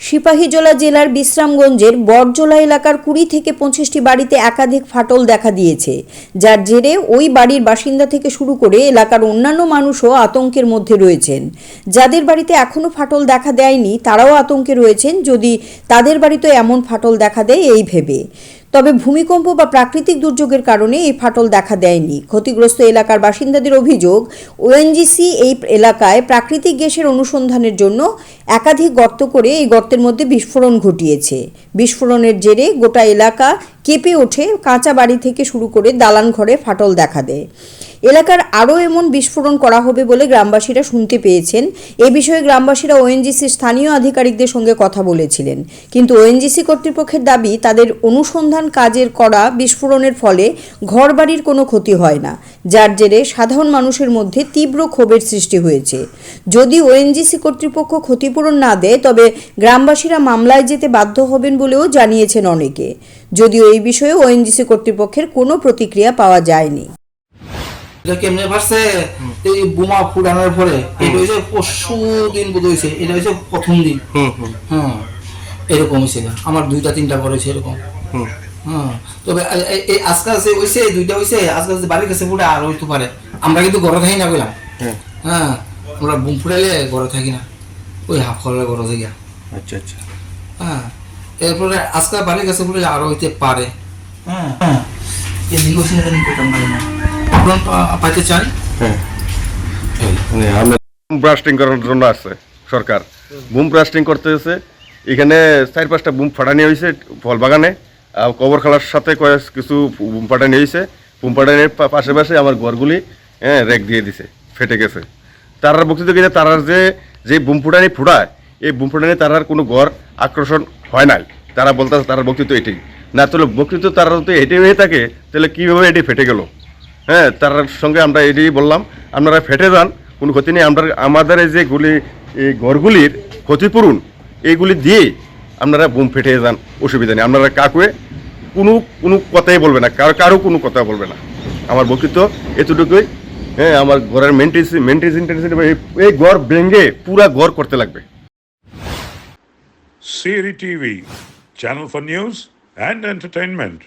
সিপাহীজলা জেলার বিশ্রামগঞ্জের বড়জোলা এলাকার ২০ থেকে ২৫টি বাড়িতে একাধিক ফাটল দেখা দিয়েছে, যার জেরে ওই বাড়ির বাসিন্দা থেকে শুরু করে এলাকার অন্যান্য মানুষও আতঙ্কের মধ্যে রয়েছেন। যাদের বাড়িতে এখনও ফাটল দেখা দেয়নি তারাও আতঙ্কে রয়েছেন যদি তাদের বাড়িতে এমন ফাটল দেখা দেয় এই ভেবে। তবে ভূমিকম্প বা প্রাকৃতিক দুর্যোগের কারণে এই ফাটল দেখা দেয়নি। ক্ষতিগ্রস্ত এলাকার বাসিন্দাদের অভিযোগ, ওএনজিসি এই এলাকায় প্রাকৃতিক গ্যাসের অনুসন্ধানের জন্য একাধিক গর্ত করে এই গর্তের মধ্যে বিস্ফোরণ ঘটিয়েছে। বিস্ফোরণের জেরে গোটা এলাকা কেঁপে ওঠে, কাঁচা বাড়ি থেকে শুরু করে দালান ঘরে ফাটল দেখা দেয়। এলাকার আরও এমন বিস্ফোরণ করা হবে বলে গ্রামবাসীরা শুনতে পেয়েছেন। এ বিষয়ে গ্রামবাসীরা ওএনজিসির স্থানীয় আধিকারিকদের সঙ্গে কথা বলেছিলেন, কিন্তু ওএনজিসি কর্তৃপক্ষের দাবি তাদের অনুসন্ধান কাজের করা বিস্ফোরণের ফলে ঘরবাড়ির কোনো ক্ষতি হয় না, যার জেরে সাধারণ মানুষের মধ্যে তীব্র ক্ষোভের সৃষ্টি হয়েছে। যদি ওএনজিসি কর্তৃপক্ষ ক্ষতিপূরণ না দেয় তবে গ্রামবাসীরা মামলায় যেতে বাধ্য হবেন বলেও জানিয়েছেন অনেকে, যদিও এই বিষয়ে ওএনজিসি কর্তৃপক্ষের কোনো প্রতিক্রিয়া পাওয়া যায়নি। এটা কেমনে ভাসছে এই বোমা ফুটানোর পরে এটা হইছে পরশু দিন বোধ হইছে, এটা হইছে প্রথম দিন। এরকম হইছে না, আমার 2টা-3টা ঘর হইছে এরকম। তবে এই আজকে আছে হইছে 2টা হইছে, আজকে বাড়ির কাছে ফুটে আর হইতে পারে। আমরা কিন্তু ঘরে থাকি না কইলাম। আমরা বোম ফুটাইলে ঘরে থাকি না, ওই হাফ ঘরে ঘরে থাকি। আচ্ছা আচ্ছা। এরপরে আজকে বাড়ির কাছে ফুটে আরো হইতে পারে। এদিকে হইছে জানি কইতাম না, পাইতে চাই। বুম ব্লাস্টিং করার জন্য আসছে সরকার, বুম ব্লাস্টিং করতেছে। এখানে 4-5টা বুম ফাটানি হয়েছে ফল বাগানে, কবর খালার সাথে কিছু বুম ফাটানি হয়েছে। বুম ফাটানির পাশে পাশে আমার ঘরগুলি রেক দিয়ে দিছে, ফেটে গেছে। তারার বক্তৃতা কিন্তু তারার যে বুম ফুটানি ফুটায়, এই বুম ফুটানি তারার কোনো ঘর আকর্ষণ হয় নাই। তারা বলতেছে তারার বক্তৃতা এটাই না, তাহলে বক্তৃতা তারা যদি এটাই হয়ে থাকে তাহলে কীভাবে এটি ফেটে গেল? তার সঙ্গে আমরা এটাই বললাম, আপনারা ফেটে যান, কোনো ক্ষতি নেই। আমাদের এই এই ঘরগুলির ক্ষতিপূরণ এইগুলি দিয়ে আপনারা বুম ফেটে যান, অসুবিধা নেই। আপনারা কাকুয়ে কোনো কথাই বলবে না, কারো কোনো কথা বলবে না। আমার বক্তৃতা এতটুকুই। আমার ঘরের মেনটেন্স এই ঘর ভেঙে পুরা ঘর করতে লাগবে। Siri TV, channel for news and entertainment.